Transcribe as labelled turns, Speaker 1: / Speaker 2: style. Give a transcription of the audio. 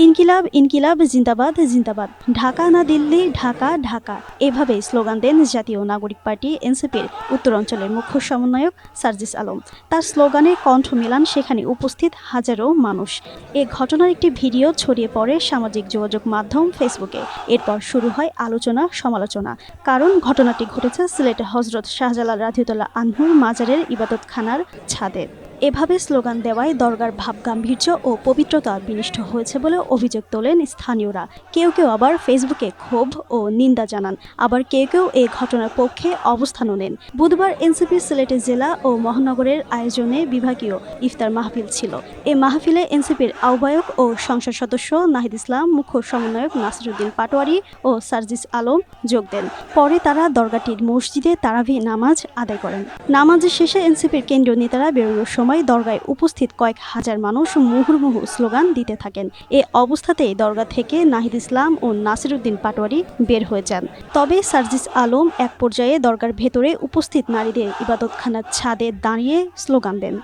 Speaker 1: ইনকিলাব ইনকিলাব জিন্দাবাদ জিন্দাবাদ, ঢাকা না দিল্লি, ঢাকা ঢাকা, এভাবে স্লোগান দেন জাতীয় নাগরিক পার্টি এনসিপির উত্তরাঞ্চলের মুখ্য সমন্বয়ক সার্জিস আলম। তার স্লোগানে কণ্ঠ মেলান সেখানে উপস্থিত হাজারো মানুষ। এ ঘটনার একটি ভিডিও ছড়িয়ে পড়ে সামাজিক যোগাযোগ মাধ্যম ফেসবুকে। এরপর শুরু হয় আলোচনা সমালোচনা, কারণ ঘটনাটি ঘটেছে সিলেটের হজরত শাহজালাল রাদিয়াল্লাহু আনহুর মাজারের ইবাদতখানার ছাদে। এভাবে স্লোগান দেওয়ায় দরগার ভাবগাম্ভীর্য ও পবিত্রতা বিনষ্ট হয়েছে বলে অভিযোগ তোলেন স্থানীয়রা। কেউ কেউ আবার ফেসবুকে ক্ষোভ ও নিন্দা জানান, আবার কেউ কেউ এই ঘটনার পক্ষে অবস্থানও নেন। বুধবার এনসিপি সিলেটের জেলা ও মহানগরের আয়োজনে বিভাগীয় ইফতার মাহফিল ছিল। এ মাহফিলে এনসিপির আহ্বায়ক ও সংসদ সদস্য নাহিদ ইসলাম, মুখ্য সমন্বয়ক নাসিরউদ্দিন পাটোয়ারি ও সার্জিস আলম যোগ দেন। পরে তারা দরগাটির মসজিদে তারাবি নামাজ আদায় করেন। নামাজের শেষে এনসিপির কেন্দ্রীয় নেতারা বেরোনোর সময় দরগায় উপস্থিত কয়েক হাজার মানুষ মুহুর্মুহু স্লোগান দিতে থাকেন। এ অবস্থাতেই দরগা থেকে নাহিদ ইসলাম ও নাসিরউদ্দিন পাটোয়ারি বের হয়ে যান। তবে সার্জিস আলম এক পর্যায়ে দরগার ভেতরে উপস্থিত নারীদের ইবাদতখানার ছাদে দাঁড়িয়ে স্লোগান দেন।